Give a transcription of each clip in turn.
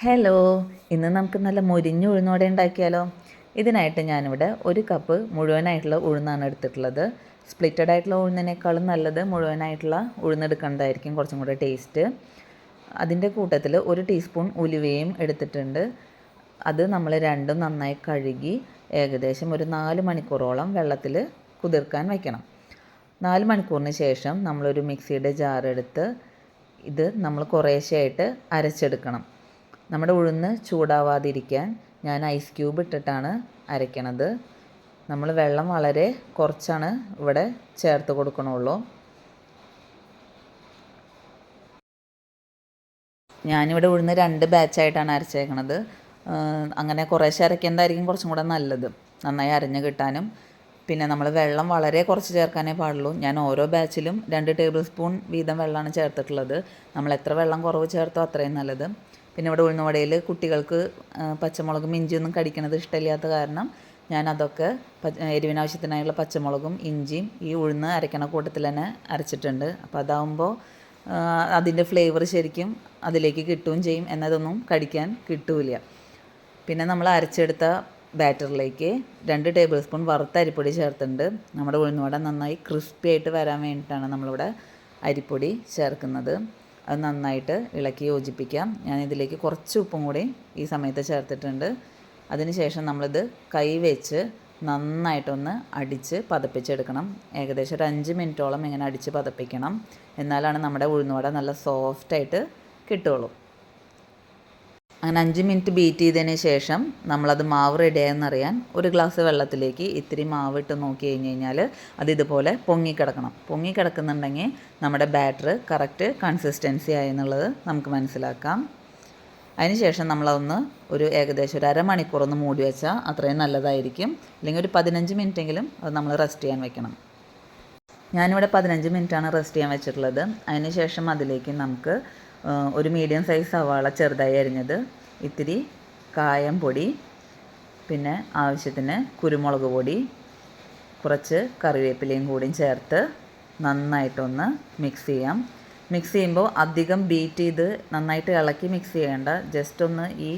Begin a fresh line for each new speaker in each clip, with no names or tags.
Hello, ഇന്ന് നമുക്ക് നല്ല മുരിഞ്ഞ ഉഴുന്നോടെ ഉണ്ടാക്കിയാലോ. ഇതിനായിട്ട് ഞാനിവിടെ 1 കപ്പ് മുഴുവനായിട്ടുള്ള ഉഴുന്നാണ് എടുത്തിട്ടുള്ളത്. സ്പ്ലിറ്റഡ് ആയിട്ടുള്ള ഉഴുന്നിനേക്കാളും നല്ലത് മുഴുവനായിട്ടുള്ള ഉഴുന്നെടുക്കുന്നതായിരിക്കും കുറച്ചും കൂടെ ടേസ്റ്റ്. അതിൻ്റെ കൂട്ടത്തിൽ 1 ടീസ്പൂൺ ഉലുവയും എടുത്തിട്ടുണ്ട്. അത് നമ്മൾ രണ്ടും നന്നായി കഴുകി ഏകദേശം ഒരു 4 മണിക്കൂറോളം വെള്ളത്തിൽ കുതിർക്കാൻ വയ്ക്കണം. 4 മണിക്കൂറിന് ശേഷം നമ്മളൊരു മിക്സിയുടെ ജാർ എടുത്ത് ഇത് നമ്മൾ കുറേശ്ശെയായിട്ട് അരച്ചെടുക്കണം. നമ്മുടെ ഉഴുന്ന് ചൂടാവാതിരിക്കാൻ ഞാൻ ഐസ് ക്യൂബ് ഇട്ടിട്ടാണ് അരയ്ക്കണത്. നമ്മൾ വെള്ളം വളരെ കുറച്ചാണ് ഇവിടെ ചേർത്ത് കൊടുക്കണുള്ളൂ. ഞാനിവിടെ ഉഴുന്ന് 2 ബാച്ചായിട്ടാണ് അരച്ചേക്കണത്. അങ്ങനെ കുറേശ്ശെ അരയ്ക്കുന്നതായിരിക്കും കുറച്ചും കൂടെ നല്ലത്, നന്നായി അരഞ്ഞ് കിട്ടാനും. പിന്നെ നമ്മൾ വെള്ളം വളരെ കുറച്ച് ചേർക്കാനേ പാടുള്ളൂ. ഞാൻ ഓരോ ബാച്ചിലും 2 ടേബിൾ സ്പൂൺ വീതം വെള്ളമാണ് ചേർത്തിട്ടുള്ളത്. നമ്മൾ എത്ര വെള്ളം കുറവ് ചേർത്തോ അത്രയും നല്ലത്. പിന്നെ ഇവിടെ ഉഴുന്നുവടയിൽ കുട്ടികൾക്ക് പച്ചമുളകും ഇഞ്ചിയൊന്നും കടിക്കണത് ഇഷ്ടമില്ലാത്ത കാരണം ഞാൻ അതൊക്കെ എരിവിനാവശ്യത്തിനായുള്ള പച്ചമുളകും ഇഞ്ചിയും ഈ ഉഴുന്ന് അരയ്ക്കണ കൂട്ടത്തിൽ തന്നെ അരച്ചിട്ടുണ്ട്. അപ്പോൾ അതാവുമ്പോൾ അതിൻ്റെ ഫ്ലേവർ ശരിക്കും അതിലേക്ക് കിട്ടുകയും ചെയ്യും, എന്നതൊന്നും കടിക്കാൻ കിട്ടില്ല. പിന്നെ നമ്മൾ അരച്ചെടുത്ത ബാറ്ററിലേക്ക് 2 ടേബിൾ സ്പൂൺ വറുത്ത അരിപ്പൊടി ചേർത്തിട്ടുണ്ട്. നമ്മുടെ ഉഴുന്നുവട നന്നായി ക്രിസ്പി ആയിട്ട് വരാൻ വേണ്ടിയിട്ടാണ് നമ്മളിവിടെ അരിപ്പൊടി ചേർക്കുന്നത്. അത് നന്നായിട്ട് ഇളക്കി യോജിപ്പിക്കാം. ഞാനിതിലേക്ക് കുറച്ച് ഉപ്പും കൂടി ഈ സമയത്ത് ചേർത്തിട്ടുണ്ട്. അതിനുശേഷം നമ്മളിത് കൈ വെച്ച് നന്നായിട്ടൊന്ന് അടിച്ച് പതപ്പിച്ചെടുക്കണം. ഏകദേശം ഒരു 5 മിനിറ്റോളം ഇങ്ങനെ അടിച്ച് പതപ്പിക്കണം. എന്നാലാണ് നമ്മുടെ ഉഴുന്നുവട നല്ല സോഫ്റ്റായിട്ട് കിട്ടുള്ളൂ. അങ്ങനെ 5 മിനിറ്റ് ബീറ്റ് ചെയ്തതിന് ശേഷം നമ്മളത് മാവ് റെഡിയായെന്നറിയാൻ 1 ഗ്ലാസ് വെള്ളത്തിലേക്ക് ഇത്തിരി മാവ് ഇട്ട് നോക്കി കഴിഞ്ഞാൽ അത് ഇതുപോലെ പൊങ്ങിക്കിടക്കണം. പൊങ്ങിക്കിടക്കുന്നുണ്ടെങ്കിൽ നമ്മുടെ ബാറ്റർ കറക്റ്റ് കൺസിസ്റ്റൻസി ആയെന്നുള്ളത് നമുക്ക് മനസ്സിലാക്കാം. അതിനുശേഷം നമ്മളതൊന്ന് ഏകദേശം ഒരു അരമണിക്കൂർ ഒന്ന് മൂടി വെച്ചാൽ അത്രയും നല്ലതായിരിക്കും. അല്ലെങ്കിൽ ഒരു 15 മിനിറ്റെങ്കിലും അത് നമ്മൾ റെസ്റ്റ് ചെയ്യാൻ വെക്കണം. ഞാനിവിടെ 15 മിനിറ്റാണ് റെസ്റ്റ് ചെയ്യാൻ വെച്ചിട്ടുള്ളത്. അതിനുശേഷം അതിലേക്ക് നമുക്ക് ഒരു മീഡിയം സൈസ് സവാള ചെറുതായി അരിഞ്ഞത്, ഇത്തിരി കായം പൊടി, പിന്നെ ആവശ്യത്തിന് കുരുമുളക് പൊടി, കുറച്ച് കറിവേപ്പിലയും കൂടിയും ചേർത്ത് നന്നായിട്ടൊന്ന് മിക്സ് ചെയ്യാം. മിക്സ് ചെയ്യുമ്പോൾ അധികം ബീറ്റ് ചെയ്ത് നന്നായിട്ട് ഇളക്കി മിക്സ് ചെയ്യേണ്ട. ജസ്റ്റ് ഒന്ന് ഈ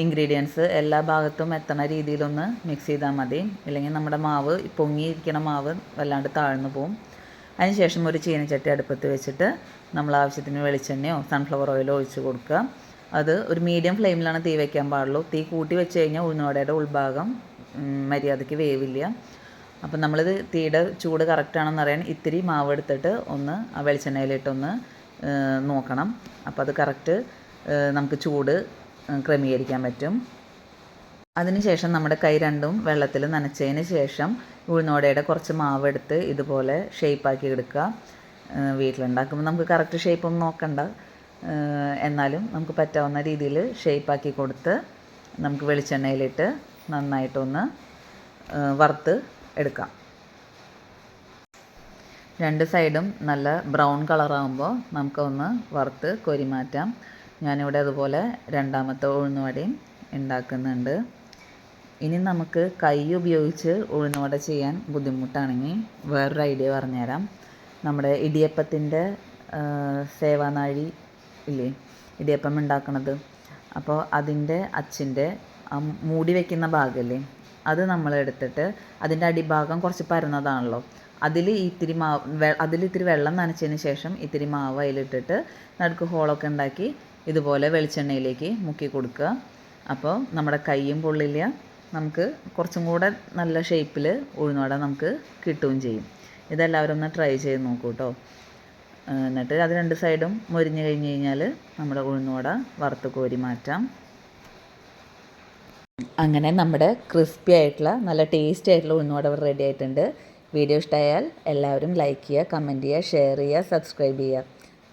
ഇൻഗ്രീഡിയൻസ് എല്ലാ ഭാഗത്തും എത്തണ രീതിയിലൊന്ന് മിക്സ് ചെയ്താൽ മതി. ഇല്ലെങ്കിൽ നമ്മുടെ മാവ് പൊങ്ങിയിരിക്കണ മാവ് വല്ലാണ്ട് താഴ്ന്നു പോവും. അതിനുശേഷം ഒരു ചീനച്ചട്ടി അടുപ്പത്ത് വെച്ചിട്ട് നമ്മൾ ആവശ്യത്തിന് വെളിച്ചെണ്ണയോ സൺഫ്ലവർ ഓയിലോ ഒഴിച്ച് കൊടുക്കുക. അത് ഒരു മീഡിയം ഫ്ലെയിമിലാണ് തീ വയ്ക്കാൻ പാടുള്ളൂ. തീ കൂട്ടി വെച്ച് കഴിഞ്ഞാൽ ഉഴുന്നുവടയുടെ ഉൾഭാഗം മര്യാദയ്ക്ക് വേവില്ല. അപ്പം നമ്മളിത് തീയുടെ ചൂട് കറക്റ്റാണെന്ന് അറിയാൻ ഇത്തിരി മാവ് എടുത്തിട്ട് ഒന്ന് ആ വെളിച്ചെണ്ണയിലിട്ടൊന്ന് നോക്കണം. അപ്പോൾ അത് കറക്റ്റ് നമുക്ക് ചൂട് ക്രമീകരിക്കാൻ പറ്റും. അതിനുശേഷം നമ്മുടെ കൈ രണ്ടും വെള്ളത്തിൽ നനച്ചതിന് ശേഷം ഉഴുന്നുവടയുടെ കുറച്ച് മാവെടുത്ത് ഇതുപോലെ ഷേപ്പാക്കി എടുക്കുക. വീട്ടിലുണ്ടാക്കുമ്പോൾ നമുക്ക് കറക്റ്റ് ഷേപ്പൊന്നും നോക്കണ്ട, എന്നാലും നമുക്ക് പറ്റാവുന്ന രീതിയിൽ ഷേപ്പാക്കി കൊടുത്ത് നമുക്ക് വെളിച്ചെണ്ണയിലിട്ട് നന്നായിട്ടൊന്ന് വറുത്ത് എടുക്കാം. 2 സൈഡും നല്ല ബ്രൗൺ കളറാകുമ്പോൾ നമുക്കൊന്ന് വറുത്ത് കോരി മാറ്റാം. ഞാനിവിടെ അതുപോലെ രണ്ടാമത്തെ ഉഴുന്നുവടയും ഉണ്ടാക്കുന്നുണ്ട്. ഇനി നമുക്ക് കൈ ഉപയോഗിച്ച് ഉഴുന്നുവട ചെയ്യാൻ ബുദ്ധിമുട്ടാണെങ്കിൽ വേറൊരു ഐഡിയ പറഞ്ഞുതരാം. നമ്മുടെ ഇടിയപ്പത്തിൻ്റെ സേവാനാഴി ഇല്ലേ, ഇടിയപ്പം ഉണ്ടാക്കണത്, അപ്പോൾ അതിൻ്റെ അച്ചിൻ്റെ മൂടി വയ്ക്കുന്ന ഭാഗമല്ലേ, അത് നമ്മൾ എടുത്തിട്ട് അതിൻ്റെ അടിഭാഗം കുറച്ച് പരന്നതാണല്ലോ, അതിലിത്തിരി വെള്ളം നനച്ചതിന് ശേഷം ഇത്തിരി മാവ് അതിലിട്ടിട്ട് നടുക്ക് ഹോളൊക്കെ ഉണ്ടാക്കി ഇതുപോലെ വെളിച്ചെണ്ണയിലേക്ക് മുക്കി കൊടുക്കുക. അപ്പോൾ നമ്മുടെ കൈയും പൊള്ളില്ല, നമുക്ക് കുറച്ചും കൂടെ നല്ല ഷേപ്പിൽ ഉഴുന്നുവട നമുക്ക് കിട്ടുകയും ചെയ്യും. ഇതെല്ലാവരും ഒന്ന് ട്രൈ ചെയ്ത് നോക്കൂ കേട്ടോ. എന്നിട്ട് അത് 2 സൈഡും മൊരിഞ്ഞ് കഴിഞ്ഞ് കഴിഞ്ഞാൽ നമ്മുടെ ഉഴുന്നുവട വറുത്ത് കോരി മാറ്റാം. അങ്ങനെ നമ്മുടെ ക്രിസ്പി ആയിട്ടുള്ള നല്ല ടേസ്റ്റി ആയിട്ടുള്ള ഉഴുന്നുവട റെഡി ആയിട്ടുണ്ട്. വീഡിയോ ഇഷ്ടമായാൽ എല്ലാവരും ലൈക്ക് ചെയ്യുക, കമൻറ്റ് ചെയ്യുക, ഷെയർ ചെയ്യുക, സബ്സ്ക്രൈബ് ചെയ്യുക.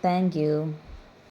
Thank you.